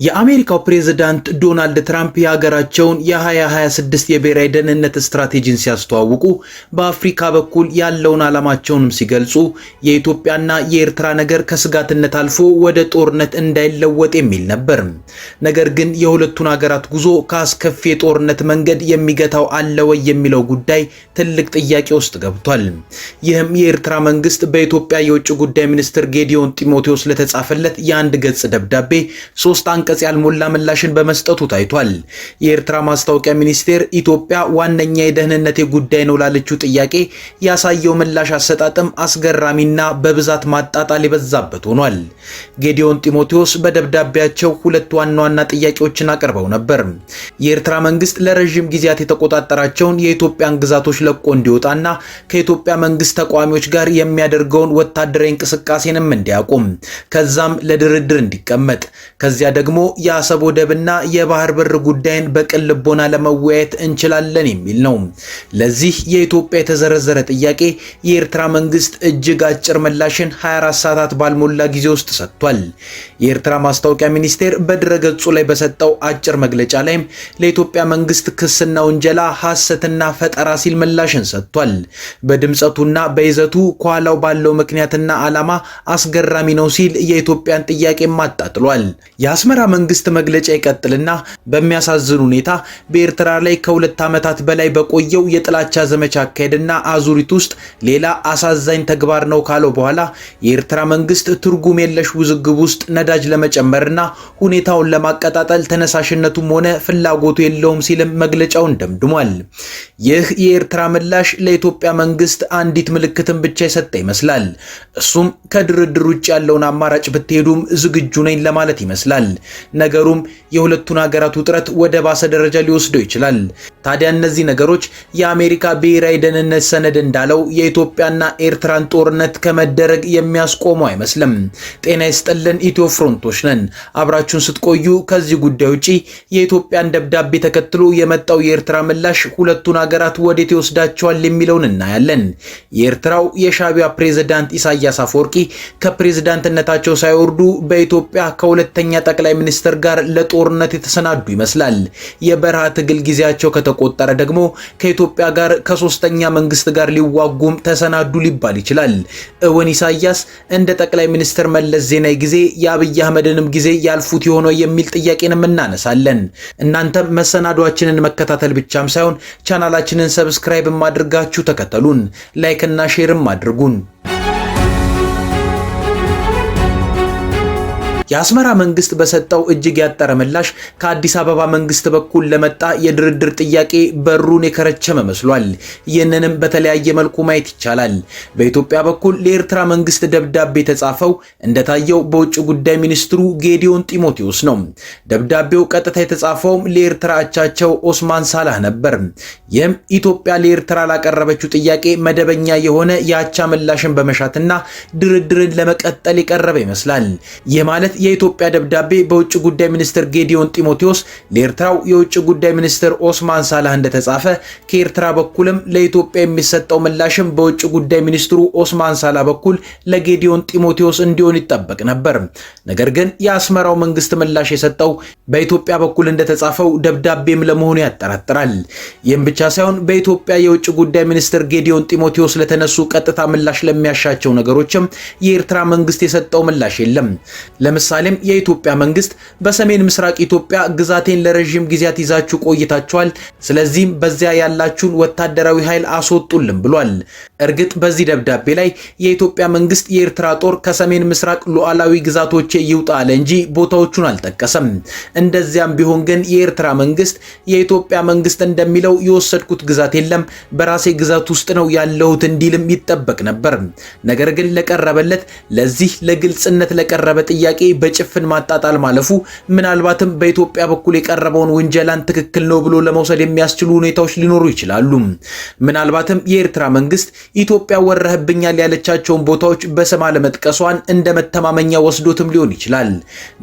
የአሜሪካው ፕሬዝዳንት ዶናልድ ትራምፕ የሀገራቸውን የ2026 የብሔራዊ ደህንነት ስትራቴጂን ሲያስተዋውቁ በአፍሪካ በኩል ያለውን ዓላማቸውንም ሲገልጹ የኢትዮጵያና የኤርትራ ነገር ከስጋትነት አልፎ ወደ ጦርነት እንዳይለወጥ የሚል ነበር። ነገር ግን የሁለቱን ሀገራት ጉዞ ከአስከፊ የጦርነት መንገድ የሚገታው አለ ወይ የሚለው ጉዳይ ትልቅ ጥያቄ ውስጥ ገብቷል። ይህም የኤርትራ መንግስት በኢትዮጵያ የውጭ ጉዳይ ሚኒስትር ጌዲዮን ጢሞቴዎስ ለተጻፈለት የአንድ ገጽ ደብዳቤ 3 አንቀጽ ያልሞላ ምላሽን በመስጠቱ ታይቷል። የኤርትራ ማስታወቂያ ሚኒስቴር ኢትዮጵያ ዋነኛ የደህንነት ጉዳይ ነው ላለችው ጥያቄ ያሳየው ምላሽ አሰጣጥም አስገራሚና በብዛት ማጣጣል የበዛበት ሆኗል። ጌዲዮን ጢሞቴዎስ በደብዳቤያቸው ሁለት ዋና ጥያቄዎችን አቅርበው ነበር። የኤርትራ መንግስት ለረጅም ጊዜያት የተቆጣጠራቸውን የኢትዮጵያን ግዛቶች ለቆ እንዲወጣና ከኢትዮጵያ መንግስት ተቃዋሚዎች ጋር የሚያደርገውን ወታደራዊ እንቅስቃሴንም እንዲያቆም ከዛም ለድርድር እንዲቀመጥ ከዚያ ደግሞ የአሰብ ወደብና የባህር በር ጉዳይን በቅን ልቦና ለመወያየት እንችላለን የሚል ነው። ለዚህ የኢትዮጵያ የተዘረዘረ ጥያቄ የኤርትራ መንግስት እጅግ አጭር ምላሽን 24 ሰዓታት ባልሞላ ጊዜ ውስጥ ሰጥቷል። የኤርትራ ማስታወቂያ ሚኒስቴር በድረገጹ ላይ በሰጠው አጭር መግለጫ ላይም ለኢትዮጵያ መንግስት ክስና ውንጀላ ሐሰትና ፈጠራ ሲል ምላሽን ሰጥቷል። በድምጸቱና በይዘቱ ከኋላው ባለው ምክንያትና ዓላማ አስገራሚ ነው ሲል የኢትዮጵያን ጥያቄ ማጣጥሏል። የአስመራ መንግስት መግለጫ ይቀጥልና በሚያሳዝን ሁኔታ በኤርትራ ላይ ከ2 ዓመታት በላይ በቆየው የጥላቻ ዘመቻ አካሄድና አዙሪት ውስጥ ሌላ አሳዛኝ ተግባር ነው ካለው በኋላ የኤርትራ መንግስት ትርጉም የለሽ ውዝግብ ውስጥ ነዳጅ ለመጨመርና ሁኔታውን ለማቀጣጠል ተነሳሽነቱም ሆነ ፍላጎቱ የለውም ሲልም መግለጫውን ደምድሟል። ይህ የኤርትራ ምላሽ ለኢትዮጵያ መንግስት አንዲት ምልክትን ብቻ የሰጠ ይመስላል። እሱም ከድርድር ውጭ ያለውን አማራጭ ብትሄዱም ዝግጁ ነኝ ለማለት ይመስላል። ነገሩም የሁለቱን ሀገራት ውጥረት ወደ ባሰ ደረጃ ሊወስደው ይችላል። ታዲያ እነዚህ ነገሮች የአሜሪካ ብሔራዊ ደህንነት ሰነድ እንዳለው የኢትዮጵያና ኤርትራን ጦርነት ከመደረግ የሚያስቆሙ አይመስልም። ጤና ይስጥልን፣ ኢትዮ ፍሮንቶች ነን። አብራችሁን ስትቆዩ ከዚህ ጉዳይ ውጪ የኢትዮጵያን ደብዳቤ ተከትሎ የመጣው የኤርትራ ምላሽ ሁለቱን ሀገራት ወዴት ይወስዳቸዋል የሚለውን እናያለን። የኤርትራው የሻዕቢያ ፕሬዝዳንት ኢሳያስ አፈወርቂ ከፕሬዝዳንትነታቸው ሳይወርዱ በኢትዮጵያ ከሁለተኛ ጠቅላይ ሚኒስትር ጋር ለጦርነት የተሰናዱ ይመስላል። የበረሃ ትግል ጊዜያቸው ከተቆጠረ ደግሞ ከኢትዮጵያ ጋር ከሶስተኛ መንግስት ጋር ሊዋጉም ተሰናዱ ሊባል ይችላል። እውን ኢሳያስ እንደ ጠቅላይ ሚኒስትር መለስ ዜናዊ ጊዜ የአብይ አህመድንም ጊዜ ያልፉት የሆነ የሚል ጥያቄንም እናነሳለን። እናንተም መሰናዷችንን መከታተል ብቻም ሳይሆን ቻናላችንን ሰብስክራይብ ማድረጋችሁ ተከተሉን፣ ላይክ እና ሼርም አድርጉን። የአስመራ መንግስት በሰጠው እጅግ ያጠረ ምላሽ ከአዲስ አበባ መንግስት በኩል ለመጣ የድርድር ጥያቄ በሩን የከረቸመ መስሏል። ይህንንም በተለያየ መልኩ ማየት ይቻላል። በኢትዮጵያ በኩል ለኤርትራ መንግስት ደብዳቤ የተጻፈው እንደታየው በውጭ ጉዳይ ሚኒስትሩ ጌዲዮን ጢሞቴዎስ ነው። ደብዳቤው ቀጥታ የተጻፈውም ለኤርትራ አቻቸው ኦስማን ሳላህ ነበር። ይህም ኢትዮጵያ ለኤርትራ ላቀረበችው ጥያቄ መደበኛ የሆነ የአቻ ምላሽን በመሻትና ድርድርን ለመቀጠል የቀረበ ይመስላል። ይህ ማለት የኢትዮጵያ ደብዳቤ በውጭ ጉዳይ ሚኒስትር ጌዲዮን ጢሞቴዎስ ለኤርትራው የውጭ ጉዳይ ሚኒስትር ኦስማን ሳላህ እንደተጻፈ ከኤርትራ በኩልም ለኢትዮጵያ የሚሰጠው ምላሽም በውጭ ጉዳይ ሚኒስትሩ ኦስማን ሳላህ በኩል ለጌዲዮን ጢሞቴዎስ እንዲሆን ይጠበቅ ነበር። ነገር ግን የአስመራው መንግስት ምላሽ የሰጠው በኢትዮጵያ በኩል እንደተጻፈው ደብዳቤም ለመሆኑ ያጠራጥራል። ይህም ብቻ ሳይሆን በኢትዮጵያ የውጭ ጉዳይ ሚኒስትር ጌዲዮን ጢሞቴዎስ ለተነሱ ቀጥታ ምላሽ ለሚያሻቸው ነገሮችም የኤርትራ መንግስት የሰጠው ምላሽ የለም። ለምሳሌም የኢትዮጵያ መንግስት በሰሜን ምስራቅ ኢትዮጵያ ግዛቴን ለረጅም ጊዜያት ይዛችሁ ቆይታችኋል፣ ስለዚህም በዚያ ያላችሁን ወታደራዊ ኃይል አስወጡልን ብሏል። እርግጥ በዚህ ደብዳቤ ላይ የኢትዮጵያ መንግስት የኤርትራ ጦር ከሰሜን ምስራቅ ሉዓላዊ ግዛቶቼ ይውጣ አለ እንጂ ቦታዎቹን አልጠቀሰም። እንደዚያም ቢሆን ግን የኤርትራ መንግስት የኢትዮጵያ መንግስት እንደሚለው የወሰድኩት ግዛት የለም፣ በራሴ ግዛት ውስጥ ነው ያለሁት እንዲልም ይጠበቅ ነበር። ነገር ግን ለቀረበለት ለዚህ ለግልጽነት ለቀረበ ጥያቄ በጭፍን ማጣጣል ማለፉ ምናልባትም በኢትዮጵያ በኩል የቀረበውን ውንጀላን ትክክል ነው ብሎ ለመውሰድ የሚያስችሉ ሁኔታዎች ሊኖሩ ይችላሉ። ምናልባትም የኤርትራ መንግስት ኢትዮጵያ ወረህብኛል ያለቻቸውን ቦታዎች በስም አለመጥቀሷን እንደ መተማመኛ ወስዶትም ሊሆን ይችላል።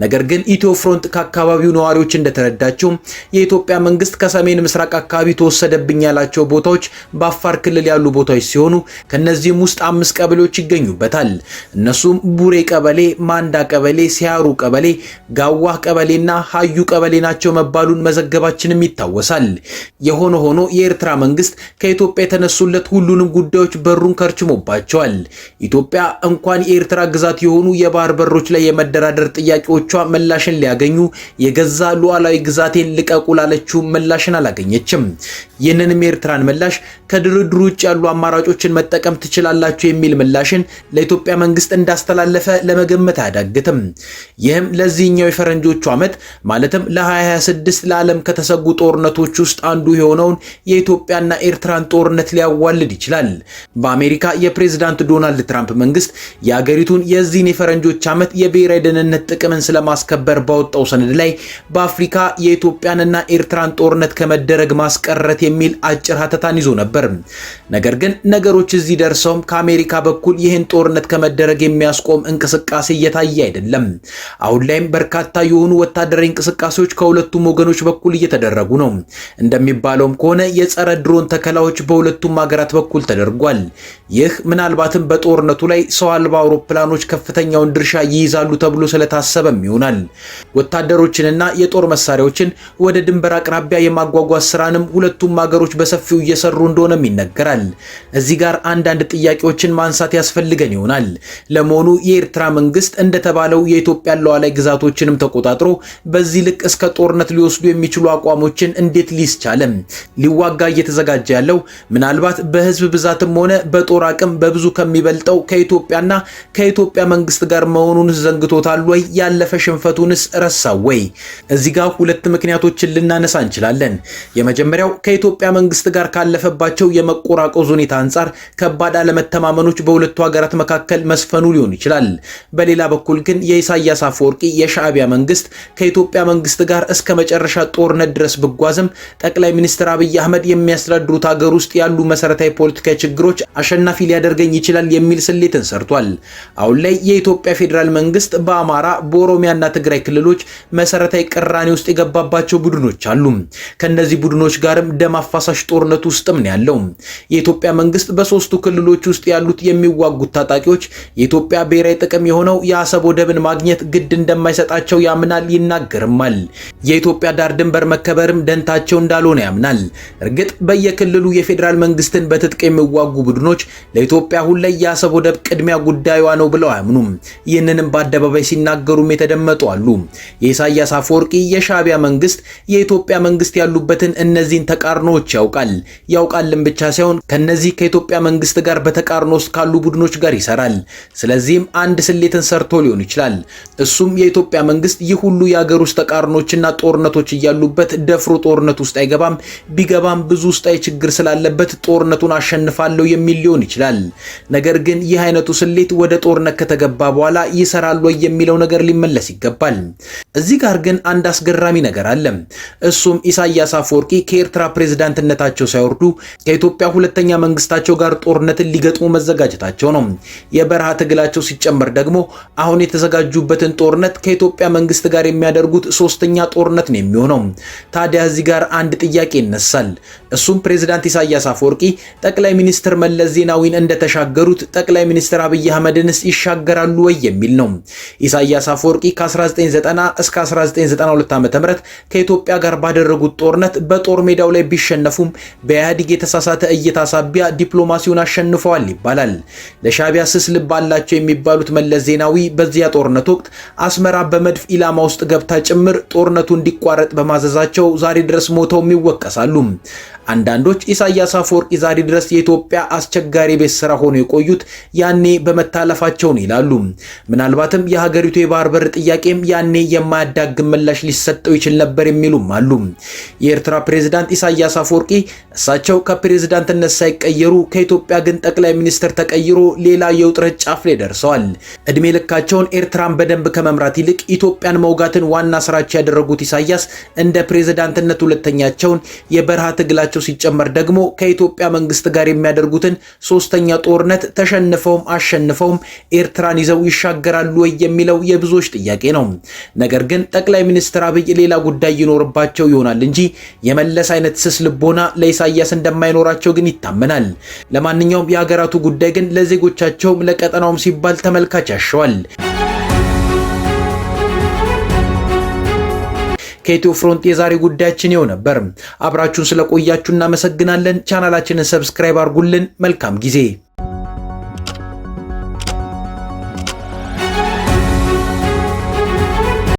ነገር ግን ኢትዮ ፍሮንት ከአካባቢው ነዋሪዎች እንደተረዳቸው የኢትዮጵያ መንግስት ከሰሜን ምስራቅ አካባቢ ተወሰደብኝ ያላቸው ቦታዎች በአፋር ክልል ያሉ ቦታዎች ሲሆኑ ከነዚህም ውስጥ 5 ቀበሌዎች ይገኙበታል። እነሱም ቡሬ ቀበሌ፣ ማንዳ ቀበሌ፣ ሲያሩ ቀበሌ፣ ጋዋህ ቀበሌና ሀዩ ቀበሌ ናቸው መባሉን መዘገባችንም ይታወሳል። የሆነ ሆኖ የኤርትራ መንግስት ከኢትዮጵያ የተነሱለት ሁሉንም ጉዳዮች በሩን ከርችሞባቸዋል። ኢትዮጵያ እንኳን የኤርትራ ግዛት የሆኑ የባህር በሮች ላይ የመደራደር ጥያቄዎቿ ምላሽን ሊያገኙ የገዛ ሉዓላዊ ግዛቴን ልቀቁ ላለችው ምላሽን አላገኘችም። ይህንንም የኤርትራን ምላሽ ከድርድሩ ውጭ ያሉ አማራጮችን መጠቀም ትችላላችሁ የሚል ምላሽን ለኢትዮጵያ መንግስት እንዳስተላለፈ ለመገመት አያዳግትም። ይህም ለዚህኛው የፈረንጆቹ ዓመት ማለትም ለ2026 ለዓለም ከተሰጉ ጦርነቶች ውስጥ አንዱ የሆነውን የኢትዮጵያና ኤርትራን ጦርነት ሊያዋልድ ይችላል። በአሜሪካ የፕሬዝዳንት ዶናልድ ትራምፕ መንግስት የአገሪቱን የዚህን የፈረንጆች ዓመት የብሔራዊ ደህንነት ጥቅምን ስለማስከበር ባወጣው ሰነድ ላይ በአፍሪካ የኢትዮጵያንና ኤርትራን ጦርነት ከመደረግ ማስቀረት የሚል አጭር ሀተታን ይዞ ነበር። ነገር ግን ነገሮች እዚህ ደርሰውም ከአሜሪካ በኩል ይህን ጦርነት ከመደረግ የሚያስቆም እንቅስቃሴ እየታየ አይደለም። አሁን ላይም በርካታ የሆኑ ወታደራዊ እንቅስቃሴዎች ከሁለቱም ወገኖች በኩል እየተደረጉ ነው። እንደሚባለውም ከሆነ የጸረ ድሮን ተከላዎች በሁለቱም ሀገራት በኩል ተደርጓል። ይህ ምናልባትም በጦርነቱ ላይ ሰው አልባ አውሮፕላኖች ከፍተኛውን ድርሻ ይይዛሉ ተብሎ ስለታሰበም ይሆናል። ወታደሮችንና የጦር መሳሪያዎችን ወደ ድንበር አቅራቢያ የማጓጓዝ ስራንም ሁለቱም ሀገሮች በሰፊው እየሰሩ እንደሆነም ይነገራል። እዚህ ጋር አንዳንድ ጥያቄዎችን ማንሳት ያስፈልገን ይሆናል። ለመሆኑ የኤርትራ መንግስት እንደተባለው የኢትዮጵያ ሉዓላዊ ግዛቶችንም ተቆጣጥሮ በዚህ ልክ እስከ ጦርነት ሊወስዱ የሚችሉ አቋሞችን እንዴት ሊይዝ ቻለ? ሊዋጋ እየተዘጋጀ ያለው ምናልባት በህዝብ ብዛትም ሆነ በጦር አቅም በብዙ ከሚበልጠው ከኢትዮጵያና ከኢትዮጵያ መንግስት ጋር መሆኑንስ ዘንግቶታል ወይ? ያለፈ ሽንፈቱንስ ረሳው ወይ? እዚህ ጋር ሁለት ምክንያቶችን ልናነሳ እንችላለን። የመጀመሪያው ከኢትዮጵያ መንግስት ጋር ካለፈባቸው የመቆራቆዝ ሁኔታ አንጻር ከባድ አለመተማመኖች በሁለቱ ሀገራት መካከል መስፈኑ ሊሆን ይችላል። በሌላ በኩል ግን የኢሳያስ አፈወርቂ የሻዕቢያ መንግስት ከኢትዮጵያ መንግስት ጋር እስከ መጨረሻ ጦርነት ድረስ ብጓዝም ጠቅላይ ሚኒስትር አብይ አህመድ የሚያስተዳድሩት ሀገር ውስጥ ያሉ መሰረታዊ ፖለቲካዊ ችግሮች አሸናፊ ሊያደርገኝ ይችላል የሚል ስሌትን ሰርቷል። አሁን ላይ የኢትዮጵያ ፌዴራል መንግስት በአማራ በኦሮሚያና ትግራይ ክልሎች መሰረታዊ ቅራኔ ውስጥ የገባባቸው ቡድኖች አሉ። ከነዚህ ቡድኖች ጋርም ደም አፋሳሽ ጦርነት ውስጥም ነው ያለው። የኢትዮጵያ መንግስት በሶስቱ ክልሎች ውስጥ ያሉት የሚዋጉት ታጣቂዎች የኢትዮጵያ ብሔራዊ ጥቅም የሆነው የአሰብ ወደብን ማግኘት ግድ እንደማይሰጣቸው ያምናል፣ ይናገርማል። የኢትዮጵያ ዳር ድንበር መከበርም ደንታቸው እንዳልሆነ ያምናል። እርግጥ በየክልሉ የፌዴራል መንግስትን በትጥቅ የሚዋጉ ቡድኖች ለኢትዮጵያ አሁን ላይ የአሰብ ወደብ ቅድሚያ ጉዳዩዋ ነው ብለው አያምኑም። ይህንንም በአደባባይ ሲናገሩም የተደመጡ አሉ። የኢሳያስ አፈወርቂ የሻዕቢያ መንግስት የኢትዮጵያ መንግስት ያሉበትን እነዚህን ተቃርኖዎች ያውቃልም ብቻ ሳይሆን ከነዚህ ከኢትዮጵያ መንግስት ጋር በተቃርኖ ውስጥ ካሉ ቡድኖች ጋር ይሰራል። ስለዚህም አንድ ስሌትን ሰርቶ ሊሆን ይችላል። እሱም የኢትዮጵያ መንግስት ይህ ሁሉ የሀገር ውስጥ ተቃርኖችና ጦርነቶች እያሉበት ደፍሮ ጦርነት ውስጥ አይገባም፣ ቢገባም ብዙ ውስጣዊ ችግር ስላለበት ጦርነቱን አሸንፋለሁ የሚል ሊሆን ይችላል። ነገር ግን ይህ አይነቱ ስሌት ወደ ጦርነት ከተገባ በኋላ ይሰራል ወይ የሚለው ነገር ሊመለስ ይገባል። እዚህ ጋር ግን አንድ አስገራሚ ነገር አለ። እሱም ኢሳያስ አፈወርቂ ከኤርትራ ፕሬዝዳንትነታቸው ሳይወርዱ ከኢትዮጵያ ሁለተኛ መንግስታቸው ጋር ጦርነትን ሊገጥሙ መዘጋጀታቸው ነው። የበረሃ ትግላቸው ሲጨመር ደግሞ አሁን የተዘጋጁበትን ጦርነት ከኢትዮጵያ መንግስት ጋር የሚያደርጉት ሶስተኛ ጦርነት ነው የሚሆነው። ታዲያ እዚህ ጋር አንድ ጥያቄ ይነሳል። እሱም ፕሬዝዳንት ኢሳያስ አፈወርቂ ጠቅላይ ሚኒስትር መለስ ዜናዊን እንደተሻገሩት ጠቅላይ ሚኒስትር አብይ አህመድንስ ይሻገራሉ ወይ የሚል ነው። ኢሳያስ አፈወርቂ ከ1990 እስከ 1992 ዓ.ም ከኢትዮጵያ ጋር ባደረጉት ጦርነት በጦር ሜዳው ላይ ቢሸነፉም በኢህአዴግ የተሳሳተ እይታ ሳቢያ ዲፕሎማሲውን አሸንፈዋል ይባላል። ለሻዕቢያ ስስ ልብ አላቸው የሚባሉት መለስ ዜናዊ በዚያ ጦርነት ወቅት አስመራ በመድፍ ኢላማ ውስጥ ገብታ ጭምር ጦርነቱ እንዲቋረጥ በማዘዛቸው ዛሬ ድረስ ሞተውም ይወቀሳሉ። አንዳንዶች ኢሳያስ አፈወርቂ ዛሬ ድረስ የኢትዮጵያ አስቸጋሪ ቤት ስራ ሆኖ የቆዩት ያኔ በመታለፋቸው ነው ይላሉ። ምናልባትም የሀገሪቱ የባህር በር ጥያቄም ያኔ የማያዳግም ምላሽ ሊሰጠው ይችል ነበር የሚሉም አሉ። የኤርትራ ፕሬዝዳንት ኢሳያስ አፈወርቂ እሳቸው ከፕሬዝዳንትነት ሳይቀየሩ ከኢትዮጵያ ግን ጠቅላይ ሚኒስትር ተቀይሮ ሌላ የውጥረት ጫፍ ላይ ደርሰዋል። እድሜ ልካቸውን ኤርትራን በደንብ ከመምራት ይልቅ ኢትዮጵያን መውጋትን ዋና ስራቸው ያደረጉት ኢሳያስ እንደ ፕሬዝዳንትነት ሁለተኛቸውን የበረሃ ትግላቸው ሲጨመር ደግሞ ከኢትዮጵያ መንግስት ጋር የሚያደርጉትን ሶስተኛ ጦርነት ተሸንፈውም አሸንፈውም ኤርትራን ይዘው ይሻገራሉ ወይ የሚለው የብዙዎች ጥያቄ ነው። ነገር ግን ጠቅላይ ሚኒስትር አብይ ሌላ ጉዳይ ይኖርባቸው ይሆናል እንጂ የመለስ አይነት ስስ ልቦና ለኢሳያስ እንደማይኖራቸው ግን ይታመናል። ለማንኛውም የሀገራቱ ጉዳይ ግን ለዜጎቻቸውም ለቀጠናውም ሲባል ተመልካች ያሸዋል። ከኢትዮ ፍሮንት የዛሬ ጉዳያችን ይኸው ነበር። አብራችሁን ስለቆያችሁ እናመሰግናለን። ቻናላችንን ሰብስክራይብ አድርጉልን። መልካም ጊዜ